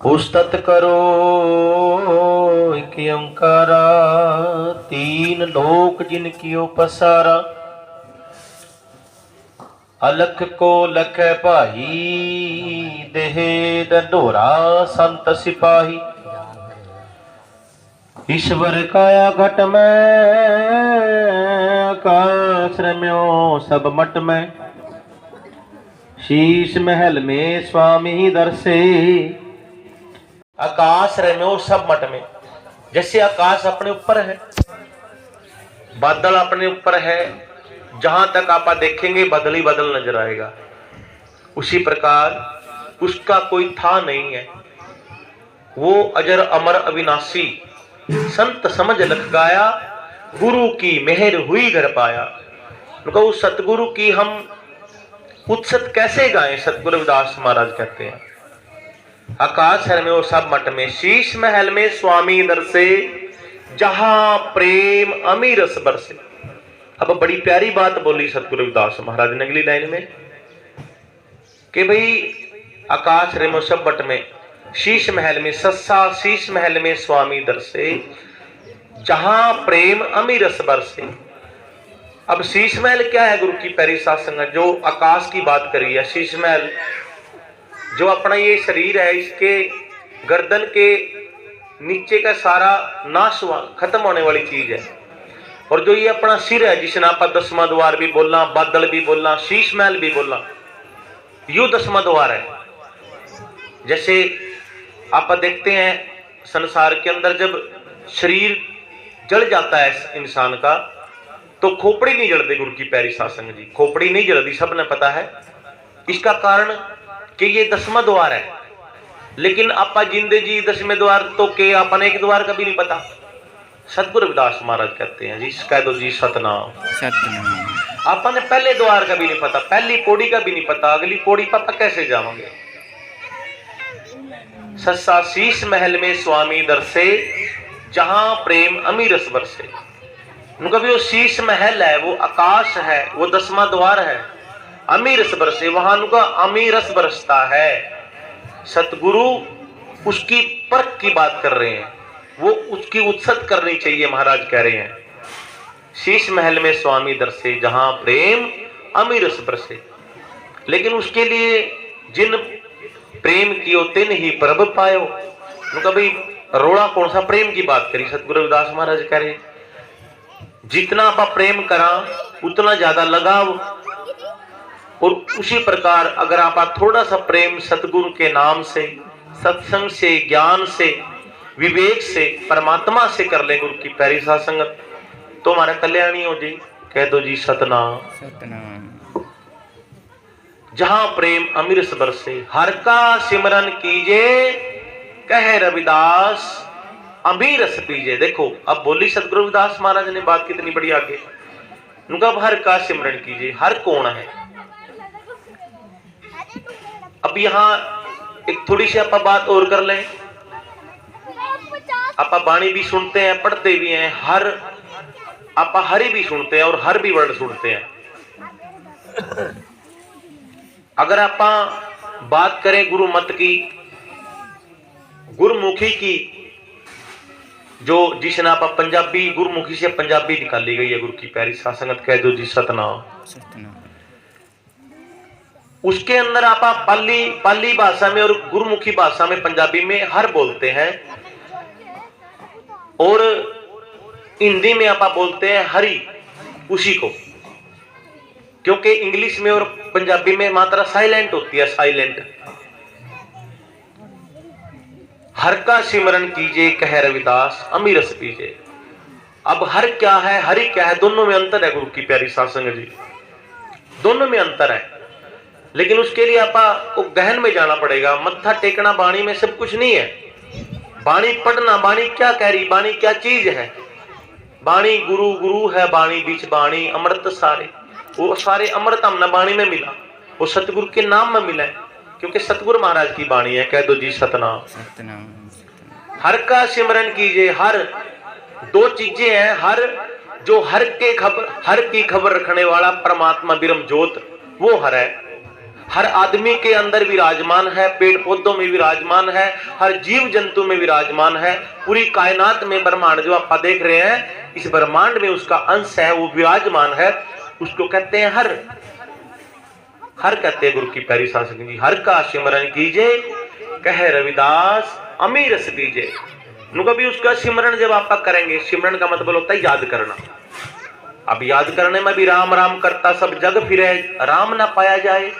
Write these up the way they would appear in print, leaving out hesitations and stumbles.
उस्तत करो एक ओंकारा, तीन लोक जिनकी पसारा। अलख को लख भाई, देहे ढंढोरा संत सिपाही। ईश्वर काया घट में, आकाश रम्यो सब मट में। शीश महल में स्वामी दर्शे, आकाश रम्यो सब मट में। जैसे आकाश अपने ऊपर है, बादल अपने ऊपर है, जहां तक आप देखेंगे बदल ही बदल नजर आएगा। उसी प्रकार उसका कोई था नहीं है, वो अजर अमर अविनाशी। संत समझ लख गाया, गुरु की मेहर हुई घर पाया। उनको उस सतगुरु की हम उत्सत कैसे गाएं? सतगुरु रविदास महाराज कहते हैं, आकाश है में वो सब मट में, शीश महल में स्वामी दर्शे, जहां प्रेम अमीरस बरसे। अब बड़ी प्यारी बात बोली सतगुरु रविदास महाराज ने अगली लाइन में कि भाई आकाश रेमो सब मट में, शीश महल में, सस्सा शीश महल में स्वामी दर्शे, जहां प्रेम अमीरस बरसे। अब शीश महल क्या है? गुरु की प्यारी साध संगत, जो आकाश की बात करी है, शीश महल जो अपना ये शरीर है, इसके गर्दन के नीचे का सारा नाश खत्म होने वाली चीज है। और जो ये अपना सिर है, जिसने आप दसवां द्वार भी बोलना, बादल भी बोलना, शीश महल भी बोलना, यू दसवां द्वार है। जैसे आप देखते हैं संसार के अंदर जब शरीर जल जाता है इंसान का, तो खोपड़ी नहीं जलती। गुरु की प्यारी साध संगत जी, खोपड़ी नहीं जलती, सबने पता है। इसका कारण कि ये दसवां द्वार है। लेकिन आपा जिंदे जी दसवें द्वार तो के अपन एक द्वार का भी नहीं पता। सतगुरु रविदास महाराज कहते हैं जी, कह दो जी सतनाम सतनाम। अपन ने पहले द्वार का भी नहीं पता, पहली पौड़ी का भी नहीं पता, अगली पौड़ी पर कैसे जाओगे? सस्सा शीश महल में स्वामी दर्शे, जहां प्रेम अमीरस बरसे। उनका भी वो शीश महल है, वो आकाश है, वो दसवां द्वार है, अमीरस बरसे, वहां उनका अमीरस बरसता है। सतगुरु उसकी परख की बात कर रहे हैं, वो उसकी उत्सत करनी चाहिए। महाराज कह रहे हैं शीश महल में स्वामी दर्शे, जहां प्रेम अमीरस बरसे। लेकिन उसके लिए जिन प्रेम कियो तिन ही प्रभ पायो। उनका भाई रोड़ा कौन सा प्रेम की बात करी? सतगुरु रविदास महाराज कह रहे जितना आप प्रेम करा उतना ज्यादा लगाव। और उसी प्रकार अगर आप थोड़ा सा प्रेम सतगुरु के नाम से, सत्संग से, ज्ञान से, विवेक से, परमात्मा से कर ले गुरु की प्यारी साध संगत, तो हमारा कल्याण ही हो जी। कह दो जी सतनाम सतनाम। जहां प्रेम अमीरस बरसे, हर का सिमरन कीजे, कहे रविदास अमीरस पीजे। देखो अब बोली सतगुरु रविदास महाराज ने बात कितनी बड़ी आगे। उनका हर का सिमरन कीजिए। हर कौन है? अब यहां एक थोड़ी सी आप बात और कर लें। आप बाणी भी सुनते हैं, पढ़ते भी हैं, हर आप हरि भी सुनते हैं और हर भी वर्ड सुनते हैं। अगर आप बात करें गुरु मत की, गुरुमुखी की, जो जिसने आप पंजाबी गुरुमुखी से पंजाबी निकाली गई है, गुरु की प्यारी साध संगत, कह दो जी सतनाम सतनाम। उसके अंदर आप पाली भाषा में और गुरुमुखी भाषा में, पंजाबी में हर बोलते हैं, और हिंदी में आप बोलते हैं हरि उसी को। क्योंकि इंग्लिश में और पंजाबी में मात्रा साइलेंट होती है, साइलेंट। हर का सिमरन कीजिए, कह रविदास अमीरस पीजे। अब हर क्या है, हरि क्या है, दोनों में अंतर है। गुरु की प्यारी साध संगत जी, दोनों में अंतर है। लेकिन उसके लिए आपको गहन में जाना पड़ेगा। मत्था टेकना बाणी में सब कुछ नहीं है। बाणी पढ़ना, बाणी क्या कह रही, बाणी क्या चीज है। बाणी गुरु, गुरु है बाणी, बीच बाणी अमृत सारे। वो सारे अमृत हमने बाणी में मिला, वो सतगुरु के नाम में मिला है, क्योंकि सतगुरु महाराज की बाणी है। कह दो जी सतनाम सतनाम। हर का सिमरन कीजिए। हर दो चीजें हैं। हर जो हर की खबर रखने वाला परमात्मा ब्रह्म ज्योत, वो हर है। हर आदमी के अंदर विराजमान है, पेड़ पौधों में विराजमान है, हर जीव जंतु में विराजमान है, पूरी कायनात में ब्रह्मांड जो आप देख रहे हैं, इस ब्रह्मांड में उसका अंश है, वो विराजमान है। उसको कहते हैं हर। हर कहते हैं गुरु की प्यारी साध संगत जी, हर का सिमरन कीजिए, कहे रविदास अमी रस पीजे। कभी उसका सिमरन जब आप करेंगे, सिमरन का मतलब होता है याद करना। अब याद करने में भी राम राम करता सब जग फिरे, राम ना पाया जाए।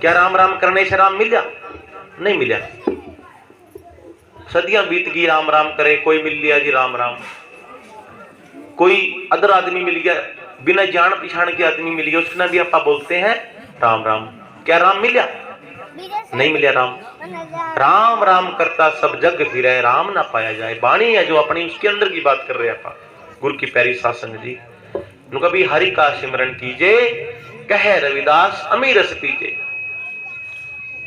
क्या राम राम करने से राम मिला? नहीं मिला। सदियां बीत गई, राम राम करे, कोई मिल लिया जी राम राम, कोई अदर आदमी मिल गया, बिना जान पहचान के आदमी मिल गया, उसका भी आप बोलते हैं राम राम। क्या राम मिला? नहीं मिला राम। राम राम करता सब जग फिरे, राम ना पाया जाए। वाणी है जो अपनी, उसके अंदर की बात कर रहे हैं आप गुरु की प्यारी साध संगत जी। कभी हरि का सिमरन कीजिए, कहे रविदास अमी रस पीजे।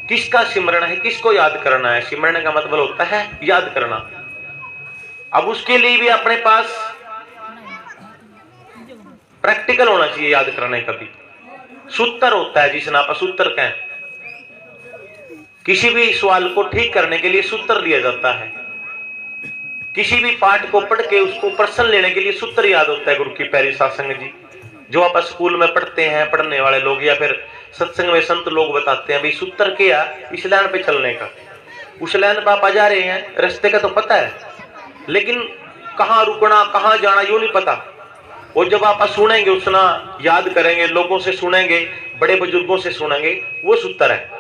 किसका सिमरन है? किसको याद करना है? सिमरन का मतलब होता है याद करना। अब उसके लिए भी अपने पास प्रैक्टिकल होना चाहिए याद करने का भी। सूत्र होता है जिसे आप सूत्र कहें। किसी भी सवाल को ठीक करने के लिए सूत्र लिया जाता है। किसी भी पाठ को पढ़ के उसको प्रश्न लेने के लिए सूत्र याद होता है गुरु की प्यारी साध संगत जी। जो आप स्कूल में पढ़ते हैं, पढ़ने वाले लोग, या फिर सत्संग में संत लोग बताते हैं भाई सूत्र क्या, इस लाइन पे चलने का। उस लाइन पर आप जा रहे हैं, रास्ते का तो पता है, लेकिन कहाँ रुकना, कहाँ जाना, यूं नहीं पता। और जब आप सुनेंगे, सुना याद करेंगे, लोगों से सुनेंगे, बड़े बुजुर्गों से सुनेंगे, वो सूत्र है।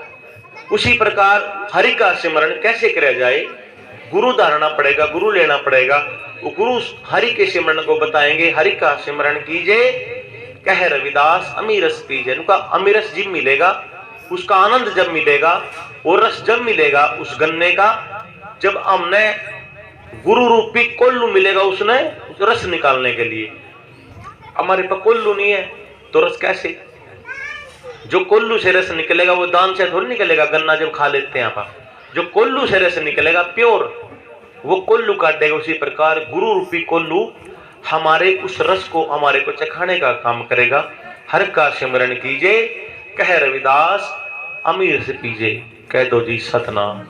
उसी प्रकार हरि का सिमरन कैसे किया जाए, गुरु धारना पड़ेगा, गुरु लेना पड़ेगा। वो गुरु हरि के सिमरन को बताएंगे। हरि का सिमरन कीजिए, कहे रविदास अमी रस पीजे। उनका अमीरस जब मिलेगा, उसका आनंद जब मिलेगा, और रस जब मिलेगा उस गन्ने का, जब हमने गुरु रूपी कोल्लू मिलेगा उसने उस रस निकालने के लिए। हमारे पास कोल्लू नहीं है तो रस कैसे? जो कोल्लू से रस निकलेगा वो दान से थोड़ी निकलेगा। गन्ना जब खा लेते हैं आप, जो कोल्लू से रस निकलेगा प्योर, वो कोल्लू काटेगा। उसी प्रकार गुरु रूपी कोल्लू हमारे उस रस को, हमारे को चखाने का काम करेगा। हर का सिमरन कीजिए, कहे रविदास अमीर से पीजे। कह दो जी सतनाम।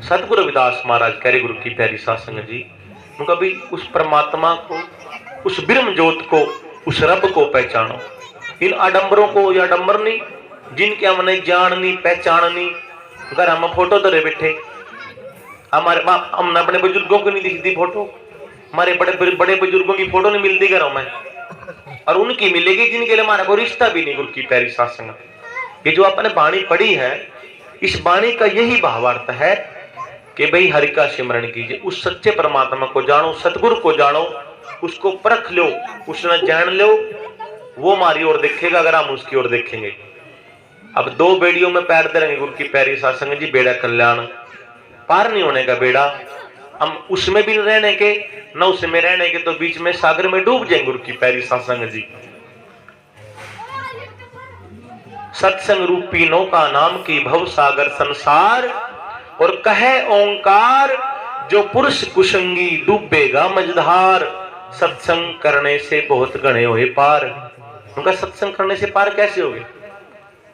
सतगुरु रविदास महाराज कह रहे गुरु की प्यारी साध संगत जी, कभी उस परमात्मा को, उस ब्रह्म ज्योत को, उस रब को पहचानो। इन आडंबरों को या आडंबर नहीं, जिनके हमने जाननी पहचाननी, अगर हम फोटो धरे बैठे, हमारे बाप हमने अपने बुजुर्गों को नहीं दिखती फोटो, हमारे बड़े बुजुर्गों की फोटो नहीं मिलती घरों में, और उनकी मिलेगी जिनके लिए हमारा कोई रिश्ता भी नहीं। गुरु की प्यारी साध संगत, ये जो आपने वाणी पढ़ी है, इस वाणी का यही भावार्थ है कि भाई हरि का सिमरन कीजिए, उस सच्चे परमात्मा को जानो, सतगुरु को जानो, उसको परख लो, उसने जान लो, वो हमारी ओर देखेगा अगर हम उसकी ओर देखेंगे। अब दो बेड़ियों में पैर दे रहेंगे गुरु की प्यारी साध संगत जी, बेड़ा कल्याण पार नहीं होने का बेड़ा, हम उसमें भी रहने के न उसमें रहने के, तो बीच में सागर में डूब जाएंगे गुरु की प्यारी साध संगत जी। सत्संग रूपी नौका नाम की भव सागर संसार, और कहे ओंकार जो पुरुष कुसंगी डूबेगा मझधार। सत्संग करने से बहुत गणे हुए पार। उनका सत्संग करने से पार कैसे हो गए?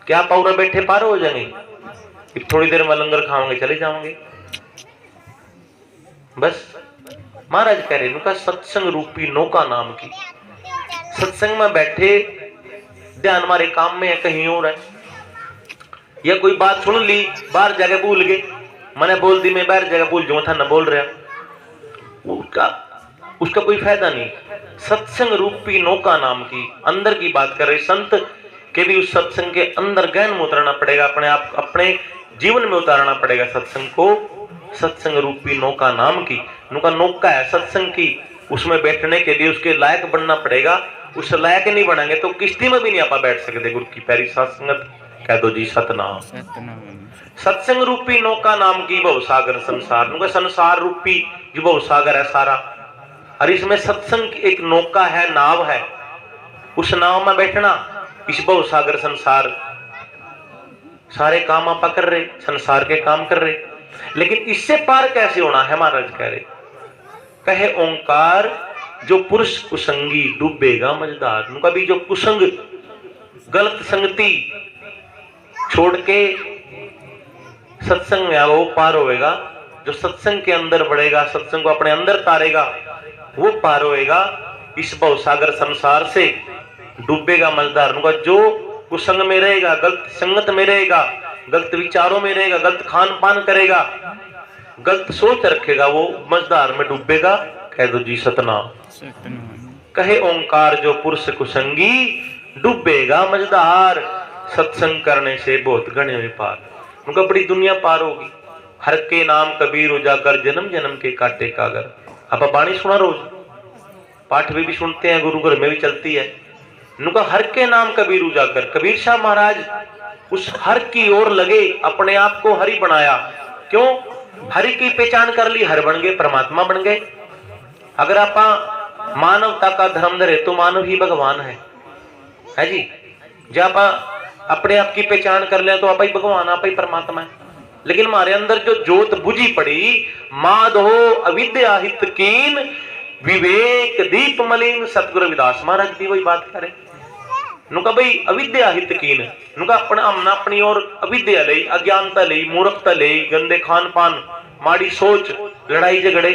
क्या पाउरा बैठे पार हो जाएंगे? थोड़ी देर में लंगर खाओगे चले जाओगे बस। महाराज कह रहे उनका सत्संग रूपी नौका नाम की। सत्संग में बैठे, ध्यान हमारे काम में है कहीं और है, या कोई बात सुन ली बाहर जाके भूल गए, मैंने बोल दी मैं बाहर जाके भूल जाऊं था न बोल रहा, उसका कोई फायदा नहीं। सत्संग रूपी नौका नाम की अंदर की बात कर रहे संत के भी उस सत्संग के अंदर गहन में उतरना पड़ेगा, अपने आप अपने जीवन में उतारना पड़ेगा सत्संग को। सत्संग रूपी नौका नाम की, नौका नौका है सत्संग की, उसमें बैठने के लिए उसके लायक बनना पड़ेगा। उस लायक नहीं बनेंगे तो किश्ती में भी नहीं आप बैठ सकते। गुरु की प्यारी साध संगत कह दो जी सतनाम। सत्संग रूपी नौका नाम की भव सागर संसार, उनका संसार रूपी जो भव सागर है सारा, और इसमें सत्संग एक नौका है, नाव है, उस नाव में बैठना, इस भव सागर संसार सारे काम आप कर रहे, संसार के काम कर रहे, लेकिन इससे पार कैसे होना है? महाराज कह रहे, कहे ओंकार जो पुरुष कुसंगी डूबेगा मझधार। उनका भी जो कुसंग, गलत संगति, छोड़ के सत्संग में आओ, वो पार होएगा। जो सत्संग के अंदर बढ़ेगा, सत्संग को अपने अंदर तारेगा, वो पार होएगा। इस भवसागर संसार से डूबेगा मझधार। जो कुसंग में रहेगा, गलत संगत में रहेगा, गलत विचारों में रहेगा, गलत खान पान करेगा, गलत सोच रखेगा, वो मझधार में डूबेगा। कह दो जी सतनाम। कहे ओंकार जो पुरुष कुसंगी, डूबेगा मझधार। सत्संग करने से बहुत गणे में पार। उनका बड़ी दुनिया पार होगी। हर के नाम कबीर उजागर, जन्म जन्म के काटे कागर। आप बाणी सुना रोज, पाठ में भी सुनते हैं, गुरु घर में भी चलती है। उनका हर के नाम कबीर उजागर। कबीर शाह महाराज उस हर की ओर लगे, अपने आप को हरि बनाया। क्यों? हरि की पहचान कर ली, हर बन गए, परमात्मा बन गए। अगर आप मानवता का धर्म धरे तो मानव ही भगवान है जी। जब आप अपने आप की पहचान कर ले तो आप ही भगवान, आप ही परमात्मा है। लेकिन हमारे अंदर जो जोत बुझी पड़ी, माधो अविद्या हित कीन, विवेक दीप मलिन। सतगुरु रविदास महाराज भी वही बात करें। नुका भाई अविद्या हित कीन, नुका अपना हमना अपनी और अविद्या ले, अज्ञानता ले, मूर्खता ले, गंदे खान पान, माड़ी सोच, लड़ाई झगड़े,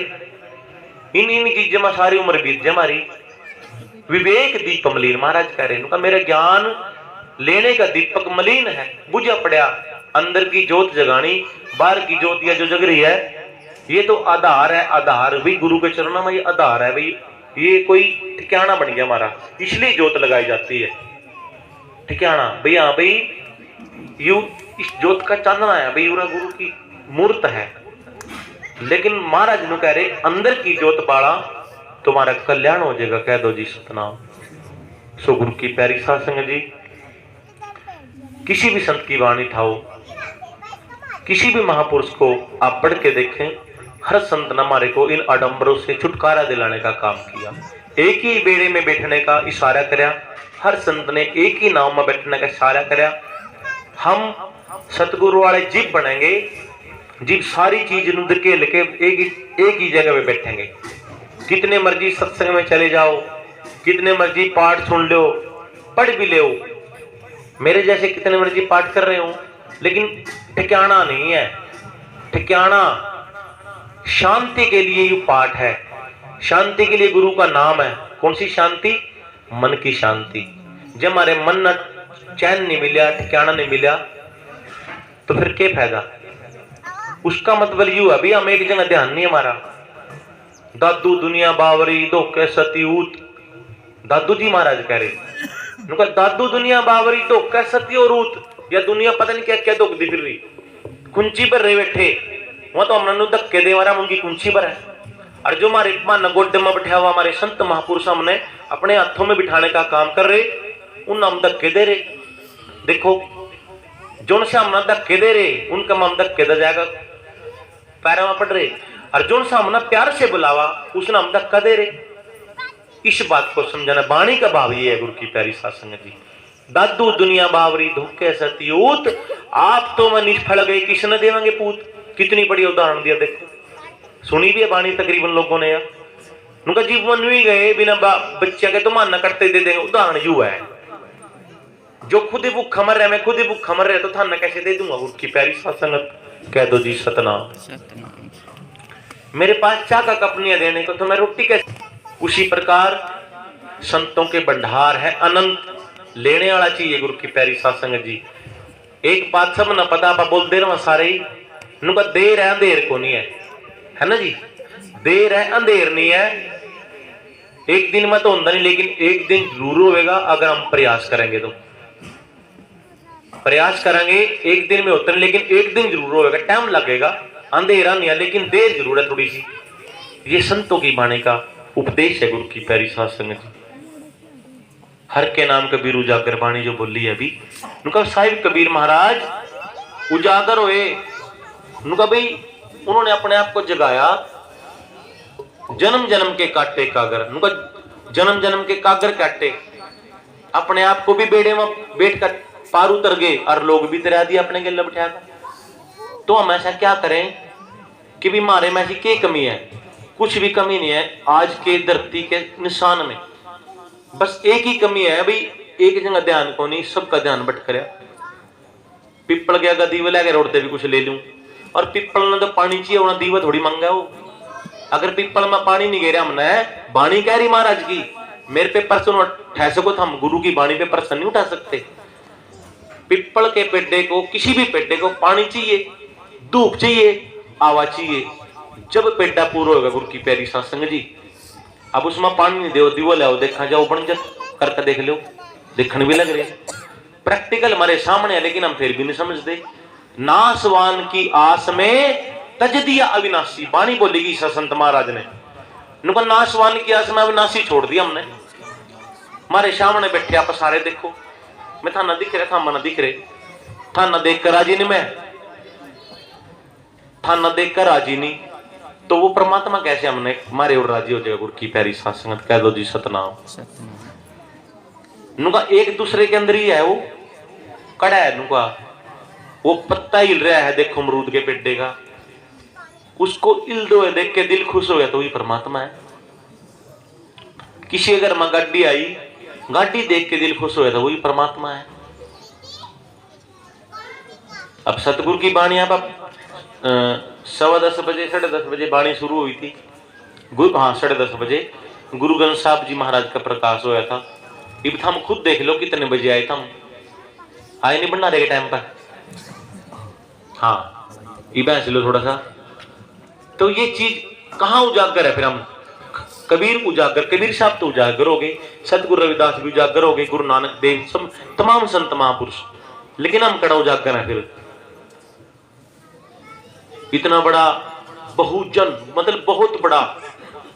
इन चीजें में सारी उम्र बीत जाए हमारी। विवेक दीप मलिन महाराज कह रहे, नुका मेरा ज्ञान लेने का दीपक मलिन है, बुझा पड़ा। अंदर की जोत जगानी, बाहर की जोत या जो जग रही है, ये तो आधार है। आधार भी गुरु के चरणों में, ये आधार है भाई। ये कोई ठिकाना बन गया हमारा, इसलिए जोत लगाई जाती है। ठिकाना भाई, हाँ भाई यू इस जोत का चांदना है भाई, गुरु की मूर्त है। लेकिन महाराज नु कह रहे, अंदर की जोत बाड़ा तुम्हारा कल्याण हो जाएगा। कह दो जी सतनाम। सो गुरु की प्यारी साध संगत जी, किसी भी संत की वाणी ठाओ, किसी भी महापुरुष को आप पढ़ के देखें, हर संत ने हमारे को इन आडंबरों से छुटकारा दिलाने का काम किया। एक ही बेड़े में बैठने का इशारा करया, हर संत ने एक ही नाव में बैठने का इशारा करया। हम सतगुरु वाले जीव बनेंगे, जीव सारी चीज धकेल के एक ही जगह पे बैठेंगे। कितने मर्जी सत्संग में चले जाओ, कितने मर्जी पाठ सुन लो, पढ़ भी लो, मेरे जैसे कितने मर्जी पाठ कर रहे हो, लेकिन ठिकाना नहीं है। ठिकाना शांति के लिए ये पाठ है, शांति के लिए गुरु का नाम है। कौन सी शांति? मन की शांति। जब हमारे मन न चैन नहीं मिला, ठिकाना नहीं मिला, तो फिर क्या फायदा? उसका मतलब यू है, अभी हम एक जगह ध्यान नहीं हमारा। दादू दुनिया बावरी धोखे सतीऊत, दादू जी महाराज कह रहे, दादू दुनिया बावरी धोखे सती और ऊत, या दुनिया पता नहीं क्या क्या धोखती फिर रही, कुंची पर रहे बैठे वहां तो हमने धक्के दे मारा, उनकी कुंची पर है। और जो हमारे मान गोड्डे में बैठा हुआ हमारे संत महापुरुष हमने अपने हाथों में बिठाने का काम कर रहे, उन हम धक्के दे रहे। देखो जो से हम धक्के दे रहे, उनका हम धक्के दे जाएगा, पैरों में पड़ रहे। और जो से हमने प्यार से बुलावा, उसने हम धक्का दे रहे। इस बात को समझाना, वाणी का भाव ये है गुरु की प्यारी साध संगत जी। दादू दुनिया बावरी धोखे सतीयूत, आप तो मैं निष्फल गए, किसने देवेंगे पूत। कितनी बड़ी उदाहरण दिया, देखो सुनी भी है वाणी तकरीबन लोगों ने। उनका जीवन भी गए बिना बच्चे के तो मानना करते दे देंगे। उदाहरण यू है, जो खुद ही भूखा मर रहे, मैं खुद ही भूखा मर रहे, तो थाना कैसे दे दूंगा। गुरु की प्यारी साध संगत, कह दो जी सतनाम। मेरे पास चाह का कप नहीं है देने को, तो मैं रोटी कैसे। उसी प्रकार संतों के भंडार है अनंत, लेने वाला चाहिए। गुरु की प्यारी साध संगत जी, एक बात सब ना पता, आप बोल दे रहे सारे ही, उनका देर है अंधेर को नहीं है ना जी। देर है अंधेर नहीं है। एक दिन में तो होता नहीं, लेकिन एक दिन जरूर होगा अगर हम प्रयास करेंगे। तो प्रयास करेंगे, एक दिन में होता नहीं, लेकिन एक दिन जरूर होगा। टाइम लगेगा, अंधेरा नहीं है, लेकिन देर जरूर है थोड़ी सी। ये संतों की वाणी का उपदेश है गुरु की प्यारी साध संगत जी। हर के नाम कबीर उजागर, वाणी जो बोली है अभी, उनका साहिब कबीर महाराज उजागर हुए। उनका भाई उन्होंने अपने आप को जगाया। जन्म जन्म के काटे कागर, उनका जन्म जन्म के कागर काटे, अपने आप को भी बेड़े में बैठ कर पार उतर गए और लोग भी तैरा दिए अपने गले बिठा कर। तो हम ऐसा क्या करें कि भी हमारे में ऐसी क्या कमी है? कुछ भी कमी नहीं है आज के धरती के निशान में। बस एक ही कमी है भाई, एक जगह ध्यान को नहीं, सबका ध्यान भटक रहा। पिपल के अगर दीवा लेके रोड पे भी कुछ ले लूं, और पिपल ने तो पानी चाहिए होना, दीवा थोड़ी मंगा हो। अगर पिपल में पानी नहीं गिरा हमने, बाणी कह रही महाराज की मेरे पे पर्सन उठा सको तो हम गुरु की बाणी पे पर्सन नहीं उठा सकते। पिपल के पेड़े को, किसी भी पेड़े को पानी चाहिए, धूप चाहिए, आवाज चाहिए। जब पेड़ा पूरा होगा गुरु की प्यारी सत्संग जी, अब उसमें पानी नहीं दो, दीवा लाओ, देखा जाओ बन जा करके देख लो, देखने भी लग रहे प्रैक्टिकल हमारे सामने है, लेकिन हम फिर भी नहीं समझते। नासवान की आस में तज दिया अविनाशी, बाणी बोलेगी संत महाराज ने, नुका नासवान की आस में अविनाशी छोड़ दिया हमने। हमारे सामने बैठे आप सारे देखो, मैं था ना दिख रहे, था ना दिख रहे, था ना देख कर राजी नहीं, मैं था ना देख कर राजी नहीं, तो वो परमात्मा कैसे हमने हमारे और राजी हो जाएगा। गुरु की प्यारी साथ संगत कह दो जी सतनाम। नुका एक दूसरे के अंदर ही है, वो कड़ा है नुका, वो पत्ता हिल रहा है देखो अमरूद के पेड़े का, उसको हिलते हुए देख के दिल खुश हो गया तो वही परमात्मा है। किसी अगर मां गाड़ी आई, गाड़ी देख के दिल खुश हो गया तो वही परमात्मा है। अब सतगुरु की बाणी आप 10:15 बजे 10:30 बजे बाणी शुरू हुई थी, गुरु हाँ 10:30 बजे गुरु ग्रंथ साहब जी महाराज का प्रकाश होया था। अब हम खुद देख लो कितने बजे आए, हम आए नहीं भंडारे के टाइम पर, हाँ ये लो थोड़ा सा। तो ये चीज कहां उजागर है, फिर हम कबीर उजागर, कबीर साहब तो उजागर हो गए, सतगुरु रविदास भी उजागर हो गए, गुरु नानक देव सब तमाम संत महापुरुष, लेकिन हम कड़ा उजागर है। फिर इतना बड़ा बहुजन, मतलब बहुत बड़ा,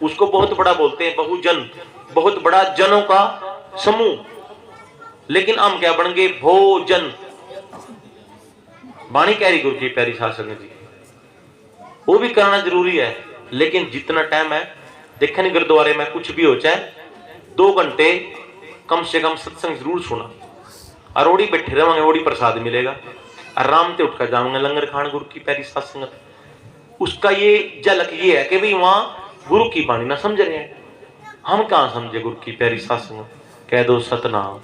उसको बहुत बड़ा बोलते हैं बहुजन, बहुत बड़ा जनों का समूह, लेकिन हम क्या बन गए, भोजन। बाणी कह रही गुरु की प्यारी साध संगत जी, वो भी करना जरूरी है, लेकिन जितना टाइम है देखा नहीं, गुरुद्वारे में कुछ भी हो चाहे 2 घंटे कम से कम सत्संग जरूर सुना, और ओड़ी बैठे रहेंगे, ओड़ी प्रसाद मिलेगा, आराम से उठकर जाऊंगे लंगर खान गुरु की प्यारी साध संगत। उसका ये झलक ये है कि भाई वहां गुरु की बाणी ना समझ रहे हैं, हम कहां समझे गुरु की प्यारी साध संगत। कह दो सतनाम।